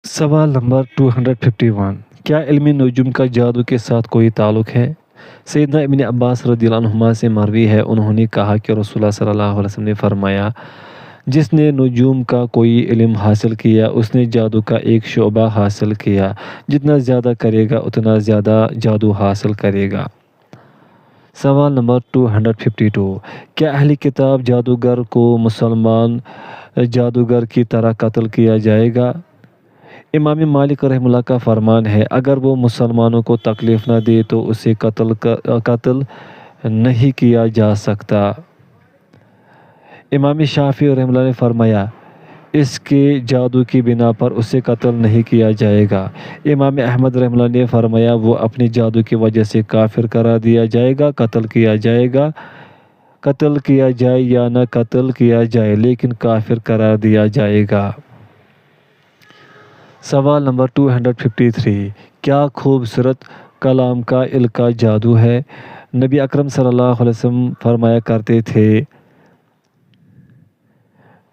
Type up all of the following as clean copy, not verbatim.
سوال نمبر 251، کیا علم نجوم کا جادو کے ساتھ کوئی تعلق ہے؟ سیدنا ابن عباس رضی اللہ عنہما سے مروی ہے، انہوں نے کہا کہ رسول اللہ صلی اللہ علیہ وسلم نے فرمایا، جس نے نجوم کا کوئی علم حاصل کیا اس نے جادو کا ایک شعبہ حاصل کیا، جتنا زیادہ کرے گا اتنا زیادہ جادو حاصل کرے گا۔ سوال نمبر 252، کیا اہل کتاب جادوگر کو مسلمان جادوگر کی طرح قتل کیا جائے گا؟ امام مالک رحمہ اللہ کا فرمان ہے، اگر وہ مسلمانوں کو تکلیف نہ دے تو اسے قتل نہیں کیا جا سکتا۔ امام شافعی رحمہ اللہ نے فرمایا، اس کے جادو کی بنا پر اسے قتل نہیں کیا جائے گا۔ امام احمد رحمہ اللہ نے فرمایا، وہ اپنے جادو کی وجہ سے کافر قرار دیا جائے گا، قتل کیا جائے یا نہ قتل کیا جائے لیکن کافر قرار دیا جائے گا۔ سوال نمبر 253، کیا خوبصورت کلام کا القاء جادو ہے؟ نبی اکرم صلی اللہ علیہ وسلم فرمایا کرتے تھے،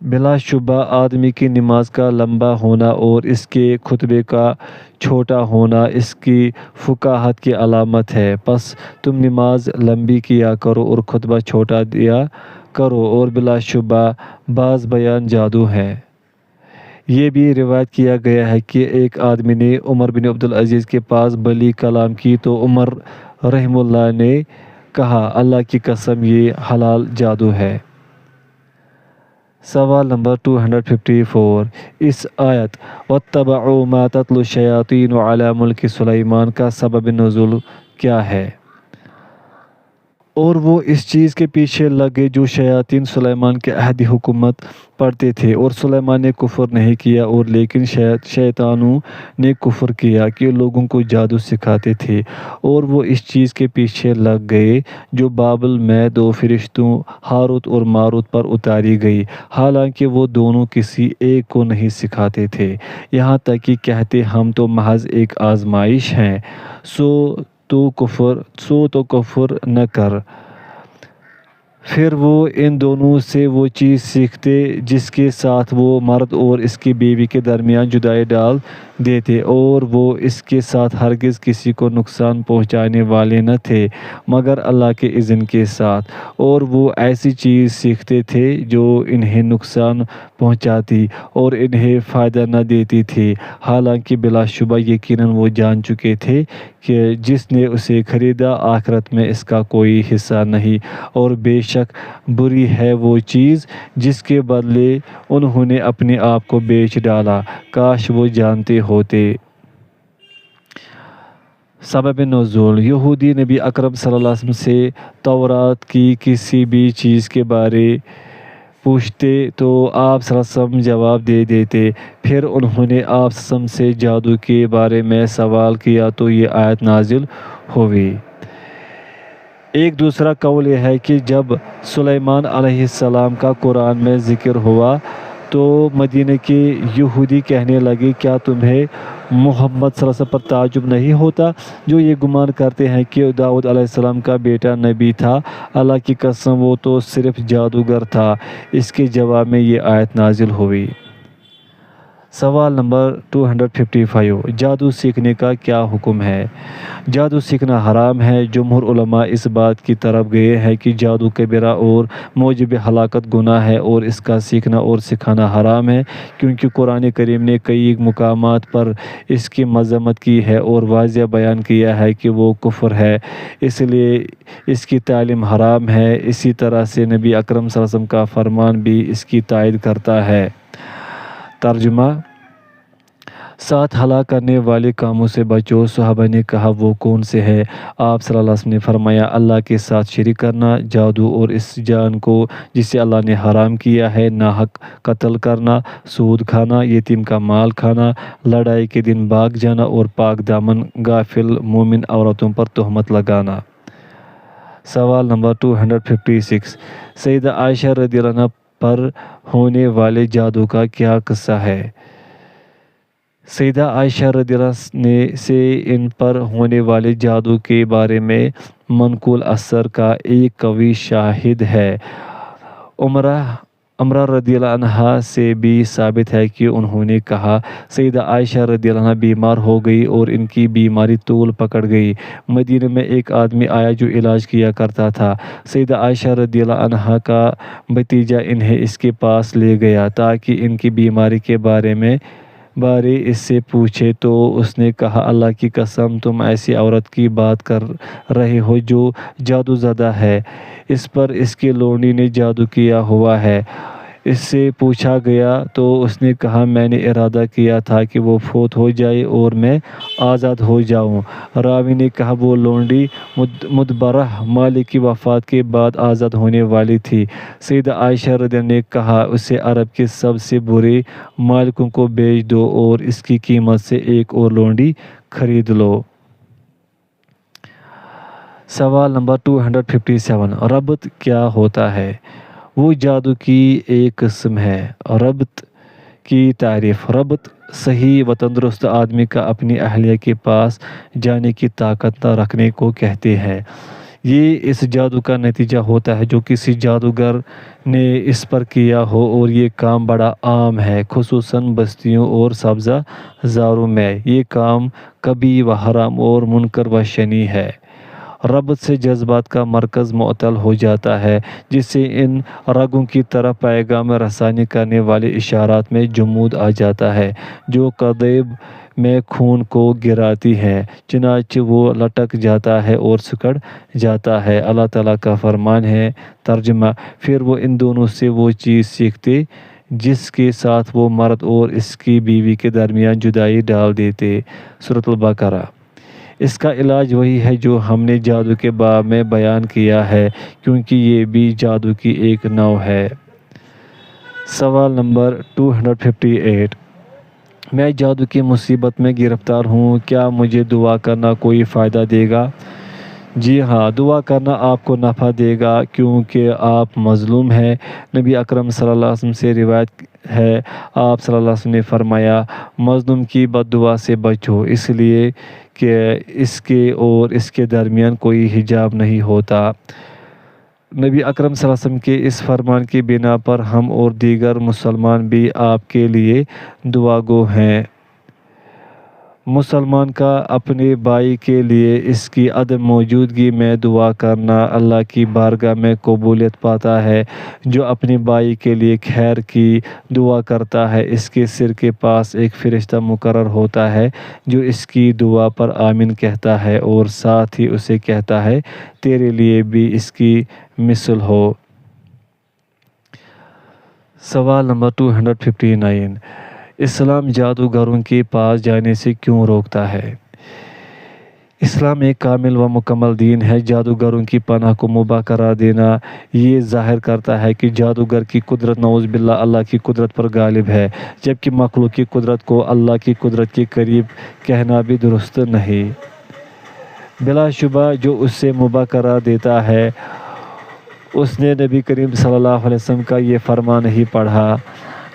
بلا شبہ آدمی کی نماز کا لمبا ہونا اور اس کے خطبے کا چھوٹا ہونا اس کی فقاہت کی علامت ہے، پس تم نماز لمبی کیا کرو اور خطبہ چھوٹا دیا کرو، اور بلا شبہ بعض بیان جادو ہے۔ یہ بھی روایت کیا گیا ہے کہ ایک آدمی نے عمر بن عبدالعزیز کے پاس بلی کلام کی تو عمر رحمہ اللہ نے کہا، اللہ کی قسم یہ حلال جادو ہے۔ سوال نمبر 254، اس آیت وَاتَّبَعُوا مَا تَتْلُو الشَّيَاطِينُ عَلَى مُلْكِ سُلَيْمَانَ کا سبب نزول کیا ہے؟ اور وہ اس چیز کے پیچھے لگے جو شیاطین سلیمان کے عہد حکومت پڑھتے تھے، اور سلیمان نے کفر نہیں کیا اور لیکن شیطانوں نے کفر کیا کہ لوگوں کو جادو سکھاتے تھے، اور وہ اس چیز کے پیچھے لگ گئے جو بابل میں دو فرشتوں ہاروت اور ماروت پر اتاری گئی، حالانکہ وہ دونوں کسی ایک کو نہیں سکھاتے تھے، یہاں تک کہ کہتے ہم تو محض ایک آزمائش ہیں، سو تو کفر نہ کر۔ پھر وہ ان دونوں سے وہ چیز سیکھتے جس کے ساتھ وہ مرد اور اس کی بیوی کے درمیان جدائی ڈال دیتے، اور وہ اس کے ساتھ ہرگز کسی کو نقصان پہنچانے والے نہ تھے مگر اللہ کے اذن کے ساتھ، اور وہ ایسی چیز سیکھتے تھے جو انہیں نقصان پہنچاتی اور انہیں فائدہ نہ دیتی تھی، حالانکہ بلا شبہ یقیناً وہ جان چکے تھے کہ جس نے اسے خریدا آخرت میں اس کا کوئی حصہ نہیں، اور بے شک بری ہے وہ چیز جس کے بدلے انہوں نے اپنے آپ کو بیچ ڈالا، کاش وہ جانتے ہوتے۔ سبب نزول، یہودی نبی اکرم صلی اللہ علیہ وسلم سے تورات کی کسی بھی چیز کے بارے پوچھتے تو آپ صلی اللہ علیہ وسلم جواب دے دیتے، پھر انہوں نے آپ صلی اللہ علیہ وسلم سے جادو کے بارے میں سوال کیا تو یہ آیت نازل ہوئی۔ ایک دوسرا قول یہ ہے کہ جب سلیمان علیہ السلام کا قرآن میں ذکر ہوا تو مدینہ کے یہودی کہنے لگے، کیا تمہیں محمد صلی اللہ علیہ وسلم پر تعجب نہیں ہوتا جو یہ گمان کرتے ہیں کہ داؤد علیہ السلام کا بیٹا نبی تھا؟ اللہ کی قسم وہ تو صرف جادوگر تھا۔ اس کے جواب میں یہ آیت نازل ہوئی۔ سوال نمبر 255، جادو سیکھنے کا کیا حکم ہے؟ جادو سیکھنا حرام ہے۔ جمہور علماء اس بات کی طرف گئے ہیں کہ جادو کبیرہ اور موجب ہلاکت گناہ ہے اور اس کا سیکھنا اور سکھانا حرام ہے، کیونکہ قرآن کریم نے کئی مقامات پر اس کی مذمت کی ہے اور واضح بیان کیا ہے کہ وہ کفر ہے، اس لیے اس کی تعلیم حرام ہے۔ اسی طرح سے نبی اکرم صلی اللہ علیہ وسلم کا فرمان بھی اس کی تائید کرتا ہے۔ ترجمہ، ساتھ ہلاک کرنے والے کاموں سے بچو۔ صحابہ نے کہا، وہ کون سے ہیں؟ آپ صلی اللہ علیہ وسلم نے فرمایا، اللہ کے ساتھ شریک کرنا، جادو اور اس جان کو جسے اللہ نے حرام کیا ہے، ناحق قتل کرنا، سود کھانا، یتیم کا مال کھانا، لڑائی کے دن بھاگ جانا اور پاک دامن غافل مومن عورتوں پر تہمت لگانا۔ سوال نمبر 256، سیدہ عائشہ رضی اللہ عنہا پر ہونے والے جادو کا کیا قصہ ہے؟ سیدہ عائشہ رضی اللہ عنہا سے ان پر ہونے والے جادو کے بارے میں منقول اثر کا ایک قوی شاہد ہے۔ عمرہ عمرہ رضی اللہ عنہ سے بھی ثابت ہے کہ انہوں نے کہا سیدہ عائشہ رضی اللہ عنہ بیمار ہو گئی اور ان کی بیماری طول پکڑ گئی۔ مدینہ میں ایک آدمی آیا جو علاج کیا کرتا تھا۔ سیدہ عائشہ رضی اللہ عنہ کا بھتیجا انہیں اس کے پاس لے گیا تاکہ ان کی بیماری کے بارے اس سے پوچھے، تو اس نے کہا اللہ کی قسم تم ایسی عورت کی بات کر رہے ہو جو جادو زدہ ہے، اس پر اس کی لونڈی نے جادو کیا ہوا ہے۔ اس سے پوچھا گیا تو اس نے کہا میں نے ارادہ کیا تھا کہ وہ فوت ہو جائے اور میں آزاد ہو جاؤں۔ راوی نے کہا وہ لونڈی مدبرہ مالک کی وفات کے بعد آزاد ہونے والی تھی۔ سیدہ عائشہ رضی اللہ عنہ نے کہا اسے عرب کے سب سے برے مالکوں کو بیچ دو اور اس کی قیمت سے ایک اور لونڈی خرید لو۔ سوال نمبر 257 ربط کیا ہوتا ہے؟ وہ جادو کی ایک قسم ہے۔ ربط کی تعریف: ربط صحیح و تندرست آدمی کا اپنی اہلیہ کے پاس جانے کی طاقت نہ رکھنے کو کہتے ہیں۔ یہ اس جادو کا نتیجہ ہوتا ہے جو کسی جادوگر نے اس پر کیا ہو اور یہ کام بڑا عام ہے، خصوصاً بستیوں اور سبزہ زاروں میں۔ یہ کام قبیح و حرام اور منکر و شنیع ہے۔ ربط سے جذبات کا مرکز معطل ہو جاتا ہے، جس سے ان رگوں کی طرف پیغام رسانی کرنے والے اشارات میں جمود آ جاتا ہے جو قلب میں خون کو گراتی ہیں، چنانچہ وہ لٹک جاتا ہے اور سکڑ جاتا ہے۔ اللہ تعالیٰ کا فرمان ہے۔ ترجمہ: پھر وہ ان دونوں سے وہ چیز سیکھتے جس کے ساتھ وہ مرد اور اس کی بیوی کے درمیان جدائی ڈال دیتے۔ سورۃ البقرہ۔ اس کا علاج وہی ہے جو ہم نے جادو کے باب میں بیان کیا ہے، کیونکہ یہ بھی جادو کی ایک نوع ہے۔ سوال نمبر 258 میں جادو کی مصیبت میں گرفتار ہوں، کیا مجھے دعا کرنا کوئی فائدہ دے گا؟ جی ہاں، دعا کرنا آپ کو نفع دے گا کیونکہ آپ مظلوم ہیں۔ نبی اکرم صلی اللہ علیہ وسلم سے روایت ہے، آپ صلی اللہ علیہ وسلم نے فرمایا مظلوم کی بد دعا سے بچو، اس لیے کہ اس کے اور اس کے درمیان کوئی حجاب نہیں ہوتا۔ نبی اکرم صلی اللہ علیہ وسلم کے اس فرمان کی بنا پر ہم اور دیگر مسلمان بھی آپ کے لیے دعا گو ہیں۔ مسلمان کا اپنے بھائی کے لیے اس کی عدم موجودگی میں دعا کرنا اللہ کی بارگاہ میں قبولیت پاتا ہے۔ جو اپنے بھائی کے لیے خیر کی دعا کرتا ہے، اس کے سر کے پاس ایک فرشتہ مقرر ہوتا ہے جو اس کی دعا پر آمین کہتا ہے اور ساتھ ہی اسے کہتا ہے تیرے لیے بھی اس کی مثل ہو۔ سوال نمبر 259 اسلام جادوگروں کے پاس جانے سے کیوں روکتا ہے؟ اسلام ایک کامل و مکمل دین ہے۔ جادوگروں کی پناہ کو مباح قرار دینا یہ ظاہر کرتا ہے کہ جادوگر کی قدرت نعوذ باللہ اللہ کی قدرت پر غالب ہے، جبکہ مخلوق کی قدرت کو اللہ کی قدرت کے قریب کہنا بھی درست نہیں۔ بلا شبہ جو اسے مباح قرار دیتا ہے اس نے نبی کریم صلی اللہ علیہ وسلم کا یہ فرمان نہیں پڑھا۔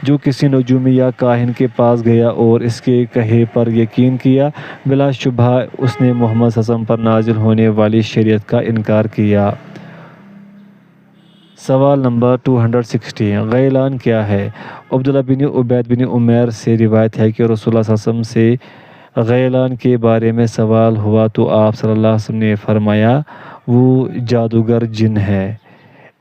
جو کسی نجومی یا کاہن کے پاس گیا اور اس کے کہے پر یقین کیا، بلا شبہ اس نے محمد صلی اللہ علیہ وسلم پر نازل ہونے والی شریعت کا انکار کیا۔ سوال نمبر 260 غیلان کیا ہے؟ عبداللہ بن عبید بن عمیر سے روایت ہے کہ رسول اللہ صلی اللہ علیہ وسلم سے غیلان کے بارے میں سوال ہوا تو آپ صلی اللہ علیہ وسلم نے فرمایا وہ جادوگر جن ہے۔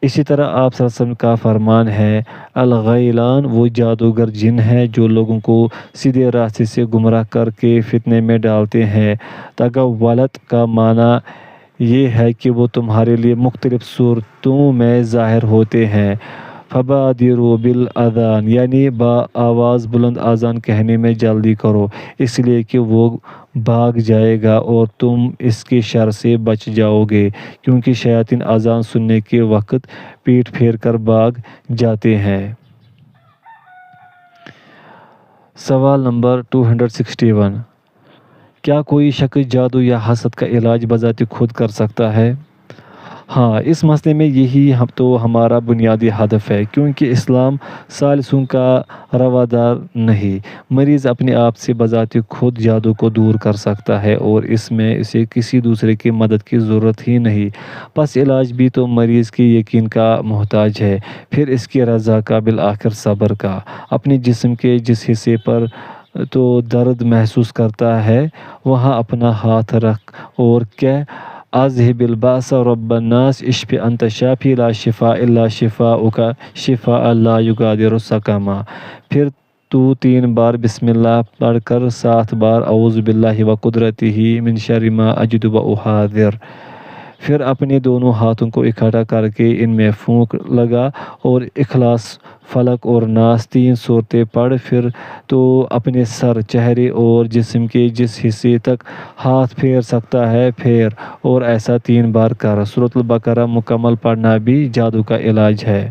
اسی طرح آپ صلی اللہ علیہ وسلم کا فرمان ہے الغیلان وہ جادوگر جن ہیں جو لوگوں کو سیدھے راستے سے گمراہ کر کے فتنے میں ڈالتے ہیں۔ تغولت کا معنی یہ ہے کہ وہ تمہارے لیے مختلف صورتوں میں ظاہر ہوتے ہیں۔ فبادروا بالاذان یعنی با آواز بلند اذان کہنے میں جلدی کرو، اس لیے کہ وہ بھاگ جائے گا اور تم اس کے شر سے بچ جاؤ گے، کیونکہ شیاطین اذان سننے کے وقت پیٹ پھیر کر بھاگ جاتے ہیں۔ سوال نمبر 261 کیا کوئی شخص جادو یا حسد کا علاج بذات خود کر سکتا ہے؟ ہاں، اس مسئلے میں یہی ہمارا بنیادی ہدف ہے، کیونکہ اسلام ثالثوں کا روادار نہیں۔ مریض اپنے آپ سے بذات خود جادو کو دور کر سکتا ہے اور اس میں اسے کسی دوسرے کی مدد کی ضرورت ہی نہیں۔ پس علاج بھی تو مریض کی یقین کا محتاج ہے، پھر اس کی رضا کا، بالآخر صبر کا۔ اپنے جسم کے جس حصے پر تو درد محسوس کرتا ہے وہاں اپنا ہاتھ رکھ اور کہہ اذہب الباس رب الناس اشف انت شافی لا شفاء الا شفاؤک شفاء لا یغادر سقما۔ پھر تو 3 بار بسم اللہ پڑھ کر 7 بار اعوذ باللہ و قدرتہ من شر ما اجد و احاذر۔ پھر اپنے دونوں ہاتھوں کو اکٹھا کر کے ان میں پھونک لگا اور اخلاص، فلق اور ناس 3 صورتیں پڑھ۔ پھر تو اپنے سر، چہرے اور جسم کے جس حصے تک ہاتھ پھیر سکتا ہے پھیر اور ایسا 3 بار کر۔ سورۃ البقرہ مکمل پڑھنا بھی جادو کا علاج ہے۔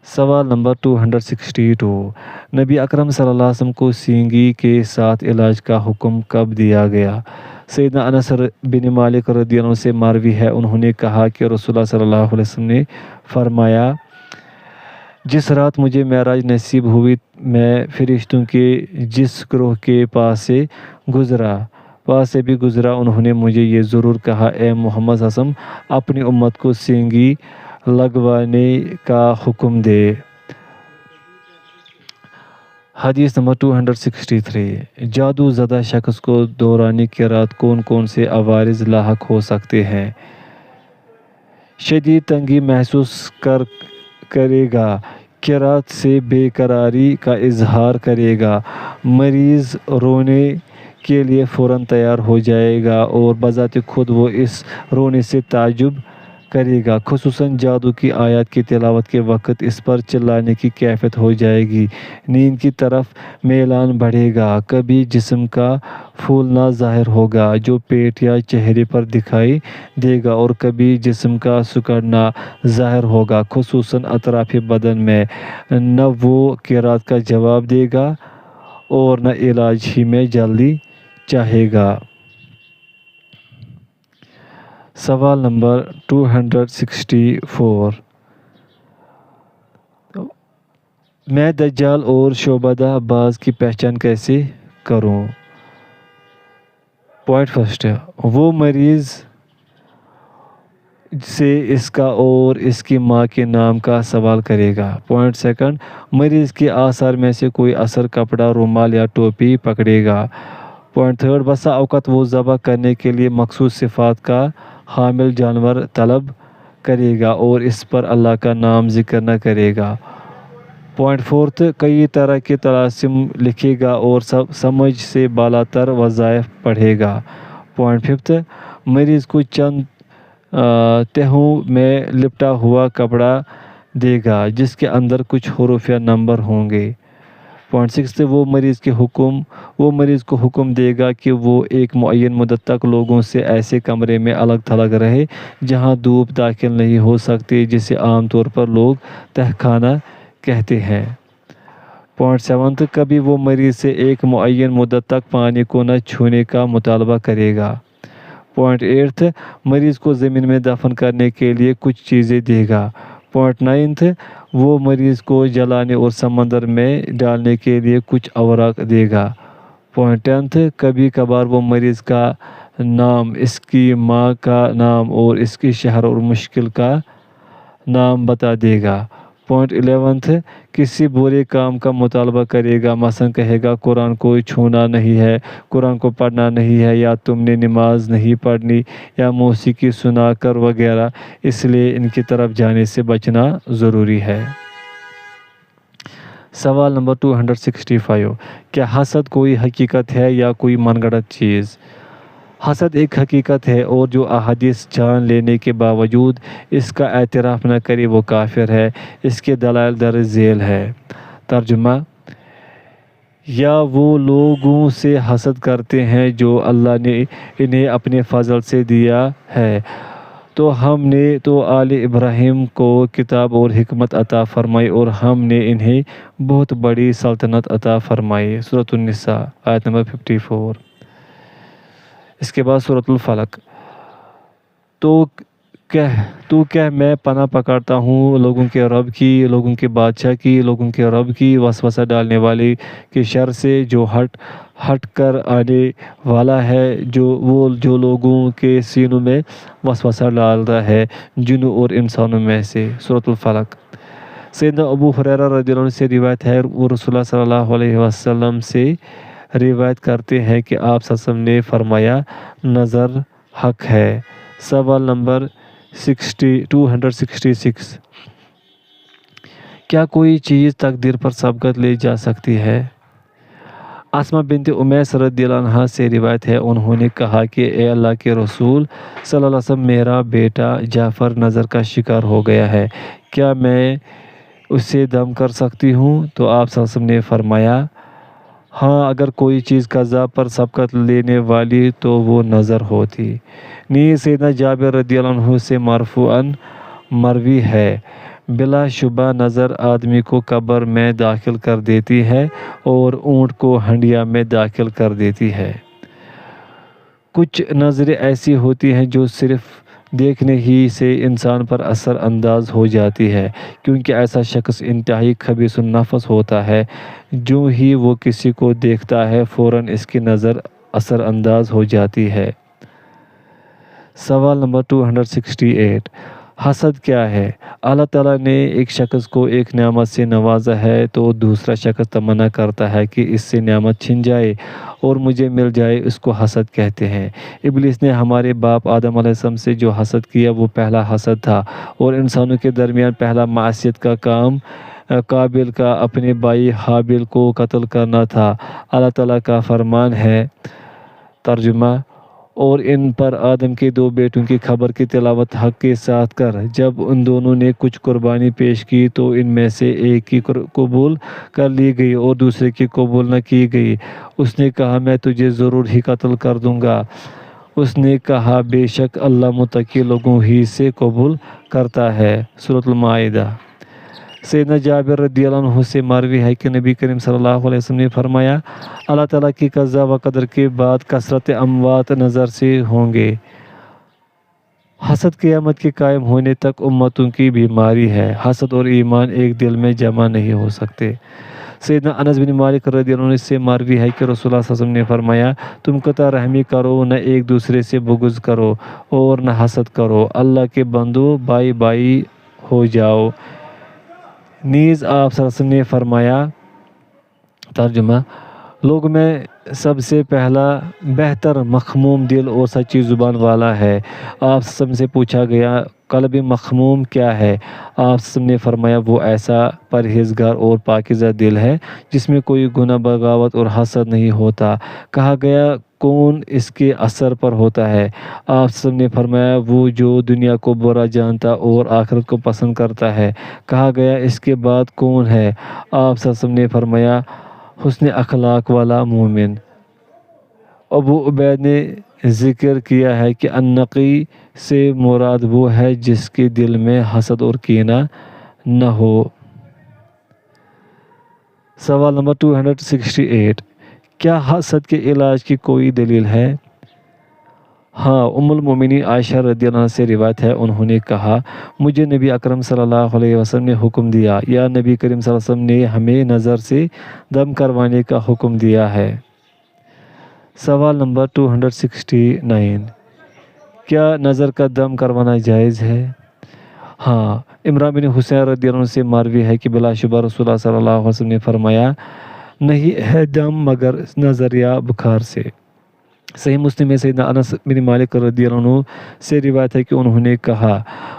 سوال نمبر 262، نبی اکرم صلی اللہ علیہ وسلم کو سینگی کے ساتھ علاج کا حکم کب دیا گیا؟ سیدنا انس بن مالک رضی اللہ عنہ سے مروی ہے، انہوں نے کہا کہ رسول اللہ صلی اللہ علیہ وسلم نے فرمایا، جس رات مجھے معراج نصیب ہوئی میں فرشتوں کے جس گروہ کے پاس سے بھی گزرا، انہوں نے مجھے یہ ضرور کہا، اے محمد صلی اللہ علیہ وسلم اپنی امت کو سینگی لگوانے کا حکم دے۔ حدیث نمبر 263، جادو زدہ شخص کو دوران قرات کون کون سے عوارض لاحق ہو سکتے ہیں؟ شدید تنگی محسوس کرے گا، قرات سے بے قراری کا اظہار کرے گا، مریض رونے کے لیے فوراً تیار ہو جائے گا اور بذات خود وہ اس رونے سے تعجب کرے گا، خصوصاً جادو کی آیات کی تلاوت کے وقت اس پر چلانے کی کیفیت ہو جائے گی، نیند کی طرف میلان بڑھے گا، کبھی جسم کا پھولنا ظاہر ہوگا جو پیٹ یا چہرے پر دکھائی دے گا اور کبھی جسم کا سکڑنا ظاہر ہوگا، خصوصاً اطراف بدن میں، نہ وہ قرات کا جواب دے گا اور نہ علاج ہی میں جلدی چاہے گا۔ سوال نمبر 264، میں دجال اور شعبدہ باز کی پہچان کیسے کروں؟ پوائنٹ فرسٹ، وہ مریض سے اس کا اور اس کی ماں کے نام کا سوال کرے گا۔ پوائنٹ سیکنڈ، مریض کے آثار میں سے کوئی اثر کپڑا، رومال یا ٹوپی پکڑے گا۔ پوائنٹ تھرڈ، بسا اوقات وہ ذبح کرنے کے لیے مخصوص صفات کا حامل جانور طلب کرے گا اور اس پر اللہ کا نام ذکر نہ کرے گا۔ پوائنٹ فورتھ، کئی طرح کے طلاسم لکھے گا اور سمجھ سے بالاتر وظائف پڑھے گا۔ پوائنٹ ففتھ، مریض کو چند تہوں میں لپٹا ہوا کپڑا دے گا جس کے اندر کچھ حروف یا نمبر ہوں گے۔ پوائنٹ سکس، وہ مریض کو حکم دے گا کہ وہ ایک معین مدت تک لوگوں سے ایسے کمرے میں الگ تھلگ رہے جہاں دھوپ داخل نہیں ہو سکتی، جسے عام طور پر لوگ تہ خانہ کہتے ہیں۔ پوائنٹ سیونتھ، کبھی وہ مریض سے ایک معین مدت تک پانی کو نہ چھونے کا مطالبہ کرے گا۔ پوائنٹ ایٹھ، مریض کو زمین میں دفن کرنے کے لیے کچھ چیزیں دے گا۔ پوائنٹ نائنتھ، وہ مریض کو جلانے اور سمندر میں ڈالنے کے لیے کچھ اوراق دے گا۔ پوائنٹ ٹینتھ، کبھی کبھار وہ مریض کا نام، اس کی ماں کا نام اور اس کے شہر اور مشکل کا نام بتا دے گا۔ پوائنٹ 11، کسی برے کام کا مطالبہ کرے گا، مثلاً کہے گا قرآن کو چھونا نہیں ہے، قرآن کو پڑھنا نہیں ہے، یا تم نے نماز نہیں پڑھنی، یا موسیقی سنا کر وغیرہ، اس لیے ان کی طرف جانے سے بچنا ضروری ہے۔ سوال نمبر 265، کیا حسد کوئی حقیقت ہے یا کوئی من گھڑت چیز؟ حسد ایک حقیقت ہے اور جو احادیث جان لینے کے باوجود اس کا اعتراف نہ کرے وہ کافر ہے۔ اس کے دلائل درج ذیل ہے۔ ترجمہ، یا وہ لوگوں سے حسد کرتے ہیں جو اللہ نے انہیں اپنے فضل سے دیا ہے، تو ہم نے تو آل ابراہیم کو کتاب اور حکمت عطا فرمائی اور ہم نے انہیں بہت بڑی سلطنت عطا فرمائی۔ سورۃ النساء آیت نمبر 54۔ اس کے بعد سورۃ الفلق، تو کہہ میں پناہ پکڑتا ہوں لوگوں کے رب کی، لوگوں کے بادشاہ کی، لوگوں کے رب کی وسوسہ ڈالنے والے کے شر سے جو ہٹ کر آنے والا ہے، جو لوگوں کے سینوں میں وسوسہ ڈالتا ہے جنوں اور انسانوں میں سے۔ سورۃ الفلق۔ سیدنا ابو ہریرہ رضی اللہ عنہ سے روایت ہے، وہ رسول اللہ صلی اللہ علیہ وسلم سے روایت کرتے ہیں کہ آپ صلی اللہ علیہ وسلم نے فرمایا، نظر حق ہے۔ سوال نمبر 266، کیا کوئی چیز تقدیر پر سبقت لے جا سکتی ہے؟ اسماء بنت امیس رضی اللہ عنہا سے روایت ہے، انہوں نے کہا کہ اے اللہ کے رسول صلی اللہ علیہ وسلم، میرا بیٹا جعفر نظر کا شکار ہو گیا ہے، کیا میں اسے دم کر سکتی ہوں؟ تو آپ صلی اللہ علیہ وسلم نے فرمایا، ہاں، اگر کوئی چیز قضا پر سبقت لینے والی تو وہ نظر ہوتی۔ نیز سیدنا جابر رضی اللہ عنہ سے مرفوعاً مروی ہے، بلا شبہ نظر آدمی کو قبر میں داخل کر دیتی ہے اور اونٹ کو ہنڈیا میں داخل کر دیتی ہے۔ کچھ نظریں ایسی ہوتی ہیں جو صرف دیکھنے ہی سے انسان پر اثر انداز ہو جاتی ہے، کیونکہ ایسا شخص انتہائی خبیث النفس ہوتا ہے، جو ہی وہ کسی کو دیکھتا ہے فوراً اس کی نظر اثر انداز ہو جاتی ہے۔ سوال نمبر 268، حسد کیا ہے؟ اللہ تعالیٰ نے ایک شخص کو ایک نعمت سے نوازا ہے تو دوسرا شخص تمنا کرتا ہے کہ اس سے نعمت چھن جائے اور مجھے مل جائے، اس کو حسد کہتے ہیں۔ ابلیس نے ہمارے باپ آدم علیہ السلام سے جو حسد کیا وہ پہلا حسد تھا، اور انسانوں کے درمیان پہلا معصیت کا کام قابل کا اپنے بھائی حابیل کو قتل کرنا تھا۔ اللہ تعالیٰ کا فرمان ہے، ترجمہ، اور ان پر آدم کے دو بیٹوں کی خبر کی تلاوت حق کے ساتھ کر، جب ان دونوں نے کچھ قربانی پیش کی تو ان میں سے ایک کی قبول کر لی گئی اور دوسرے کی قبول نہ کی گئی۔ اس نے کہا، میں تجھے ضرور ہی قتل کر دوں گا۔ اس نے کہا، بے شک اللہ متقی لوگوں ہی سے قبول کرتا ہے۔ سورۃ المائدہ۔ سیدنا جابر رضی اللہ عنہ سے مروی ہے کہ نبی کریم صلی اللہ علیہ وسلم نے فرمایا، اللہ تعالیٰ کی قضا و قدر کے بعد کثرت اموات نظر سے ہوں گے۔ حسد قیامت کے قائم ہونے تک امتوں کی بیماری ہے۔ حسد اور ایمان ایک دل میں جمع نہیں ہو سکتے۔ سیدنا انس بن مالک رضی اللہ عنہ سے مروی ہے کہ رسول اللہ صلی اللہ علیہ وسلم نے فرمایا، تم قطع رحمی کرو، نہ ایک دوسرے سے بغض کرو اور نہ حسد کرو، اللہ کے بندو بھائی بھائی ہو جاؤ۔ نیز آپ صلی اللہ علیہ وسلم نے فرمایا، ترجمہ، لوگوں میں سب سے پہلا بہتر مخموم دل اور سچی زبان والا ہے۔ آپ صلی اللہ علیہ وسلم سے پوچھا گیا، قلب مخموم کیا ہے؟ آپ صلی اللہ علیہ وسلم نے فرمایا، وہ ایسا پرہیزگار اور پاکیزہ دل ہے جس میں کوئی گناہ، بغاوت اور حسد نہیں ہوتا۔ کہا گیا، کون اس کے اثر پر ہوتا ہے؟ آپ صلی اللہ علیہ وسلم نے فرمایا، وہ جو دنیا کو برا جانتا اور آخرت کو پسند کرتا ہے۔ کہا گیا، اس کے بعد کون ہے؟ آپ صلی اللہ علیہ وسلم نے فرمایا، حسن اخلاق والا مومن۔ ابو عبید نے ذکر کیا ہے کہ النقی سے مراد وہ ہے جس کے دل میں حسد اور کینہ نہ ہو۔ سوال نمبر 268، کیا حسد کے علاج کی کوئی دلیل ہے؟ ہاں، ام المومنین عائشہ رضی اللہ عنہ سے روایت ہے، انہوں نے کہا، مجھے نبی اکرم صلی اللہ علیہ وسلم نے حکم دیا، یا نبی کریم صلی اللہ علیہ وسلم نے ہمیں نظر سے دم کروانے کا حکم دیا ہے۔ سوال نمبر 269، کیا نظر کا دم کروانا جائز ہے؟ ہاں، عمران بن حسین رضی اللہ عنہ سے مروی ہے کہ بلا شبہ رسول اللہ صلی اللہ علیہ وسلم نے فرمایا، نہیں ہے دم مگر نظر یا بخار سے۔ صحیح مسلم میں سیدنا انس بن مالک رضی اللہ عنہ سے روایت ہے کہ انہوں نے کہا،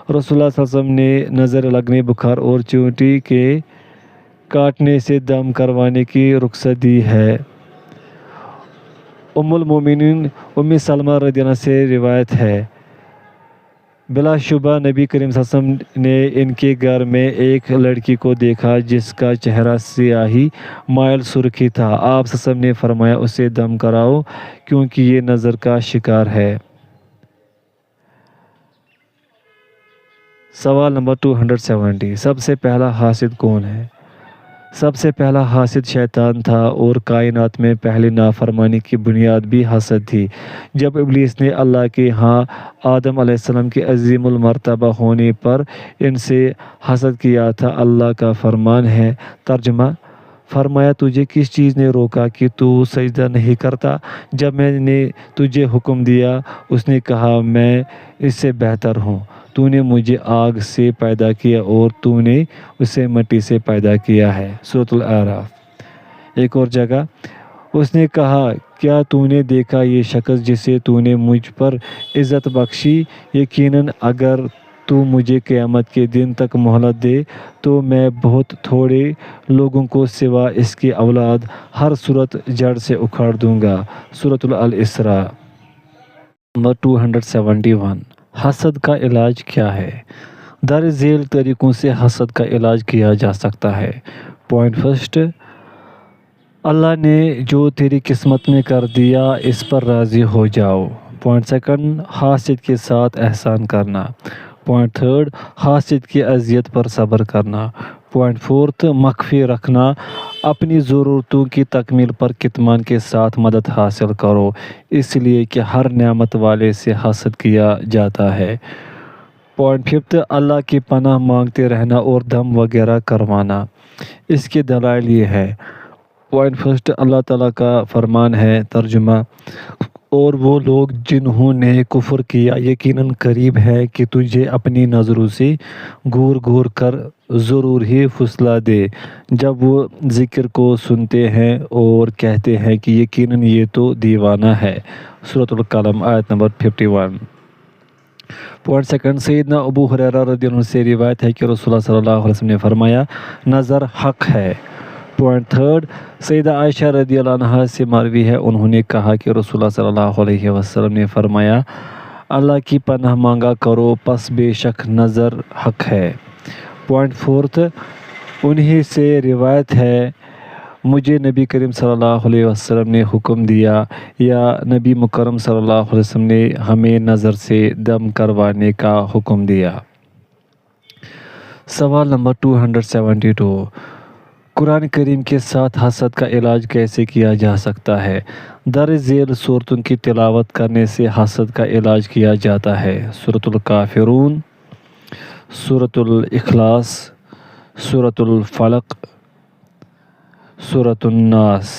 رسول اللہ صلی اللہ علیہ وسلم نے نظر لگنے، بخار اور چونٹی کے کاٹنے سے دم کروانے کی رخصت دی ہے۔ ام المومنین ام سلمہ رضی اللہ عنہ سے روایت ہے، بلا شبہ نبی کریم صلی اللہ علیہ وسلم نے ان کے گھر میں ایک لڑکی کو دیکھا جس کا چہرہ سیاہی مائل سرخی تھا۔ آپ صلی اللہ علیہ وسلم نے فرمایا، اسے دم کراؤ کیونکہ یہ نظر کا شکار ہے۔ سوال نمبر 270، سب سے پہلا حاسد کون ہے؟ سب سے پہلا حاسد شیطان تھا اور کائنات میں پہلی نافرمانی کی بنیاد بھی حسد تھی۔ جب ابلیس نے اللہ کے ہاں آدم علیہ السلام کے عظیم المرتبہ ہونے پر ان سے حسد کیا تھا، اللہ کا فرمان ہے، ترجمہ: فرمایا تجھے کس چیز نے روکا کہ تو سجدہ نہیں کرتا جب میں نے تجھے حکم دیا؟ اس نے کہا میں اس سے بہتر ہوں، تو نے مجھے آگ سے پیدا کیا اور تو نے اسے مٹی سے پیدا کیا ہے۔ سورۃ الاعراف۔ ایک اور جگہ اس نے کہا کیا تو نے دیکھا یہ شخص جسے تو نے مجھ پر عزت بخشی؟ یقیناً اگر تو مجھے قیامت کے دن تک مہلت دے تو میں بہت تھوڑے لوگوں کو سوا اس کی اولاد ہر صورت جڑ سے اکھاڑ دوں گا۔ سورۃ الاسراء نمبر 271۔ حسد کا علاج کیا ہے؟ درج ذیل طریقوں سے حسد کا علاج کیا جا سکتا ہے۔ پوائنٹ فرسٹ، اللہ نے جو تیری قسمت میں کر دیا اس پر راضی ہو جاؤ۔ پوائنٹ سیکنڈ، حاسد کے ساتھ احسان کرنا۔ پوائنٹ تھرڈ، حاسد کی اذیت پر صبر کرنا۔ پوائنٹ فورتھ، مخفی رکھنا، اپنی ضرورتوں کی تکمیل پر کتمان کے ساتھ مدد حاصل کرو، اس لیے کہ ہر نعمت والے سے حسد کیا جاتا ہے۔ پوائنٹ ففتھ، اللہ کی پناہ مانگتے رہنا اور دم وغیرہ کروانا۔ اس کے دلائل یہ ہے۔ پوائنٹ فرسٹ، اللہ تعالیٰ کا فرمان ہے، ترجمہ: اور وہ لوگ جنہوں نے کفر کیا یقیناً قریب ہے کہ تجھے اپنی نظروں سے گور گور کر ضرور ہی پھسلا دے جب وہ ذکر کو سنتے ہیں اور کہتے ہیں کہ یقیناً یہ تو دیوانہ ہے۔ سورۃ القلم آیت نمبر 51۔ پوائنٹ سیکنڈ، سیدنا ابو ہریرہ رضی اللہ عنہ سے روایت ہے کہ رسول اللہ صلی اللہ علیہ وسلم نے فرمایا، نظر حق ہے۔ پوائنٹ تھرڈ، سیدہ عائشہ رضی اللہ عنہا سے مروی ہے، انہوں نے کہا کہ رسول اللہ صلی اللہ علیہ وسلم نے فرمایا، اللہ کی پناہ مانگا کرو پس بے شک نظر حق ہے۔ پوائنٹ فورتھ، انہی سے روایت ہے، مجھے نبی کریم صلی اللہ علیہ وسلم نے حکم دیا یا نبی مکرم صلی اللہ علیہ وسلم نے ہمیں نظر سے دم کروانے کا حکم دیا۔ سوال نمبر 272، قرآن کریم کے ساتھ حسد کا علاج کیسے کیا جا سکتا ہے؟ درج ذیل سورتوں کی تلاوت کرنے سے حسد کا علاج کیا جاتا ہے۔ سورۃ الکافرون، سورۃ الاخلاص، سورۃ الفلق، سورۃ الناس۔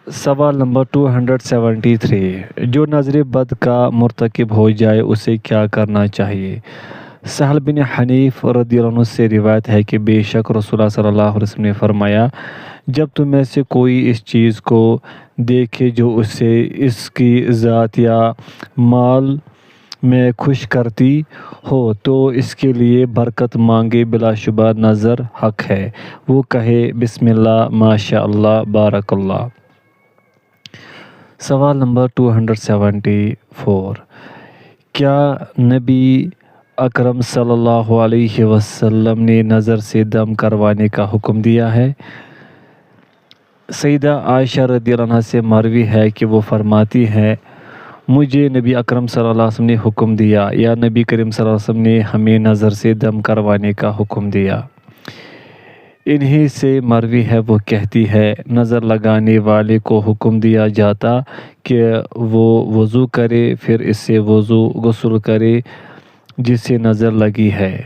سوال نمبر 273، جو نظر بد کا مرتکب ہو جائے اسے کیا کرنا چاہیے؟ سہل بن حنیف رضی اللہ عنہ سے روایت ہے کہ بے شک رسول اللہ صلی اللہ علیہ وسلم نے فرمایا، جب تم میں سے کوئی اس چیز کو دیکھے جو اسے اس کی ذات یا مال میں خوش کرتی ہو تو اس کے لیے برکت مانگے، بلا شبہ نظر حق ہے، وہ کہے بسم اللہ ماشاء اللہ بارک اللہ۔ سوال نمبر 274، کیا نبی اکرم صلی اللہ علیہ وسلم نے نظر سے دم کروانے کا حکم دیا ہے؟ سیدہ عائشہ رضی اللہ عنہا سے مروی ہے کہ وہ فرماتی ہیں، مجھے نبی اکرم صلی اللہ علیہ وسلم نے حکم دیا یا نبی کریم صلی اللہ علیہ وسلم نے ہمیں نظر سے دم کروانے کا حکم دیا۔ انہی سے مروی ہے، وہ کہتی ہے، نظر لگانے والے کو حکم دیا جاتا کہ وہ وضو کرے، پھر اس سے غسل کرے جس سے نظر لگی ہے،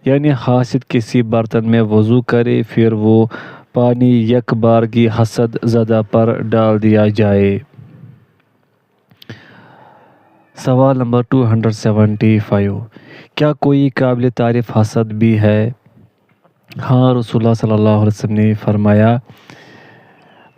یعنی حاسد کسی برتن میں وضو کرے، پھر وہ پانی یک بارگی حسد زدہ پر ڈال دیا جائے۔ سوال نمبر 275، کیا کوئی قابل تعریف حسد بھی ہے؟ ہاں، رسول اللہ صلی اللہ علیہ وسلم نے فرمایا،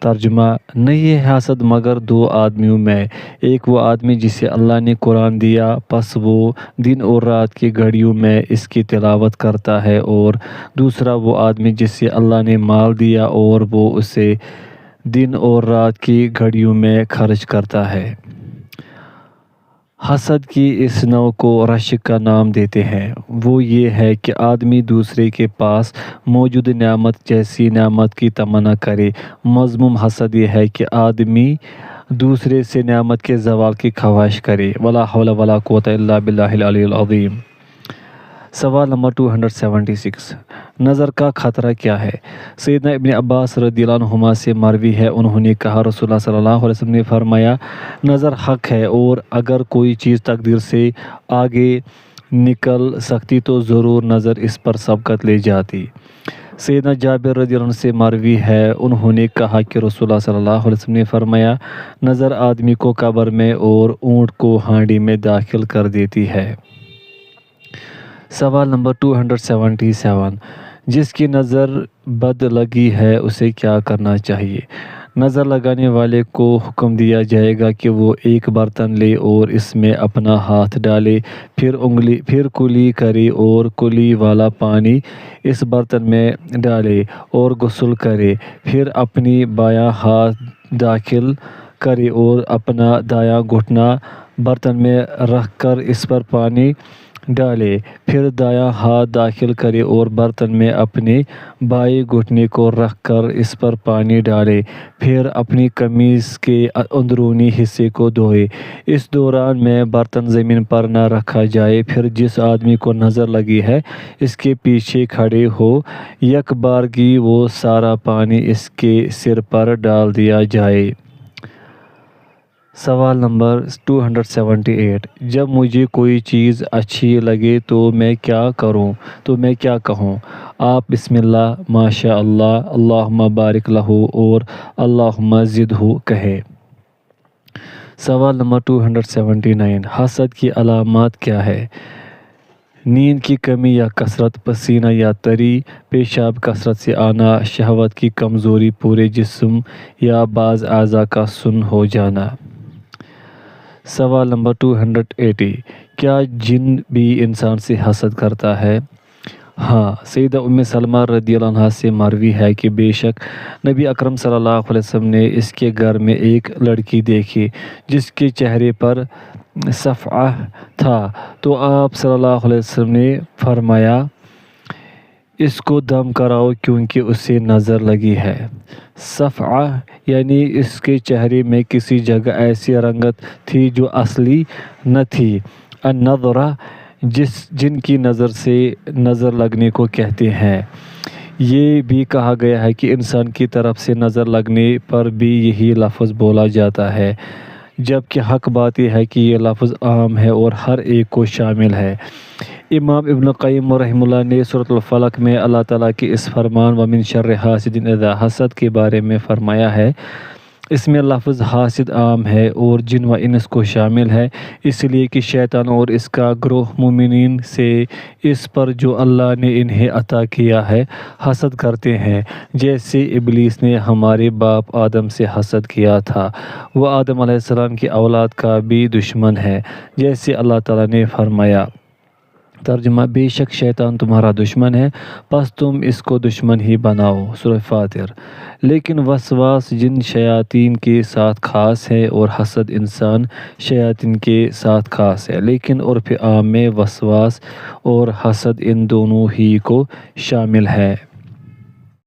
ترجمہ: نہیں ہے حسد مگر دو آدمیوں میں، ایک وہ آدمی جسے اللہ نے قرآن دیا پس وہ دن اور رات کی گھڑیوں میں اس کی تلاوت کرتا ہے، اور دوسرا وہ آدمی جسے اللہ نے مال دیا اور وہ اسے دن اور رات کی گھڑیوں میں خرچ کرتا ہے۔ حسد کی اس نوع کو رشک کا نام دیتے ہیں۔ وہ یہ ہے کہ آدمی دوسرے کے پاس موجود نعمت جیسی نعمت کی تمنا کرے۔ مذموم حسد یہ ہے کہ آدمی دوسرے سے نعمت کے زوال کی خواہش کرے۔ ولا حول ولا قوت الا باللہ العلی العظیم۔ سوال نمبر 276، نظر کا خطرہ کیا ہے؟ سیدنا ابن عباس رضی اللہ عنہما سے مروی ہے، انہوں نے کہا رسول اللہ صلی اللہ علیہ وسلم نے فرمایا نظر حق ہے، اور اگر کوئی چیز تقدیر سے آگے نکل سکتی تو ضرور نظر اس پر سبقت لے جاتی۔ سیدنا جابر رضی اللہ عنہ سے مروی ہے، انہوں نے کہا کہ رسول اللہ صلی اللہ علیہ وسلم نے فرمایا نظر آدمی کو قبر میں اور اونٹ کو ہانڈی میں داخل کر دیتی ہے۔ سوال نمبر 277، جس کی نظر بد لگی ہے اسے کیا کرنا چاہیے؟ نظر لگانے والے کو حکم دیا جائے گا کہ وہ ایک برتن لے اور اس میں اپنا ہاتھ ڈالے، پھر کلی کرے اور کلی والا پانی اس برتن میں ڈالے اور غسل کرے، پھر اپنی بایاں ہاتھ داخل کرے اور اپنا دایاں گھٹنا برتن میں رکھ کر اس پر پانی ڈالے، پھر دایاں ہاتھ داخل کرے اور برتن میں اپنے بائیں گھٹنے کو رکھ کر اس پر پانی ڈالے، پھر اپنی قمیض کے اندرونی حصے کو دھوئے۔ اس دوران میں برتن زمین پر نہ رکھا جائے، پھر جس آدمی کو نظر لگی ہے اس کے پیچھے کھڑے ہو یک بارگی وہ سارا پانی اس کے سر پر ڈال دیا جائے۔ سوال نمبر 278، جب مجھے کوئی چیز اچھی لگے تو میں کیا کہوں؟ آپ بسم اللہ، ماشاء اللہ، اللہم بارک لہ اور اللہم زدہ کہیں۔ سوال نمبر 279، حسد کی علامات کیا ہے؟ نیند کی کمی یا کثرت، پسینہ یا تری، پیشاب کثرت سے آنا، شہوت کی کمزوری، پورے جسم یا بعض اعضاء کا سن ہو جانا۔ سوال نمبر 280، کیا جن بھی انسان سے حسد کرتا ہے؟ ہاں، سیدہ ام سلمہ رضی اللہ عنہا سے مروی ہے کہ بے شک نبی اکرم صلی اللہ علیہ وسلم نے اس کے گھر میں ایک لڑکی دیکھی جس کے چہرے پر صفعہ تھا، تو آپ صلی اللہ علیہ وسلم نے فرمایا اس کو دم کراؤ کیونکہ اسے نظر لگی ہے۔ صفعہ یعنی اس کے چہرے میں کسی جگہ ایسی رنگت تھی جو اصلی نہ تھی۔ النظرہ جن کی نظر سے نظر لگنے کو کہتے ہیں۔ یہ بھی کہا گیا ہے کہ انسان کی طرف سے نظر لگنے پر بھی یہی لفظ بولا جاتا ہے، جبکہ حق بات یہ ہے کہ یہ لفظ عام ہے اور ہر ایک کو شامل ہے۔ امام ابن قیم رحمہ اللہ نے سورۃ الفلق میں اللہ تعالیٰ کے اس فرمان وَمِن شَرِّ حاسد اذا حسد کے بارے میں فرمایا ہے، اس میں لفظ حاسد عام ہے اور جن و انس کو شامل ہے، اس لیے کہ شیطان اور اس کا گروہ مومنین سے اس پر جو اللہ نے انہیں عطا کیا ہے حسد کرتے ہیں، جیسے ابلیس نے ہمارے باپ آدم سے حسد کیا تھا۔ وہ آدم علیہ السلام کی اولاد کا بھی دشمن ہے، جیسے اللہ تعالیٰ نے فرمایا۔ ترجمہ، بے شک شیطان تمہارا دشمن ہے، پس تم اس کو دشمن ہی بناؤ۔ سورہ فاطر۔ لیکن وسواس جن شیاطین کے ساتھ خاص ہے اور حسد انسان شیاطین کے ساتھ خاص ہے، لیکن عرف عام میں وسواس اور حسد ان دونوں ہی کو شامل ہے۔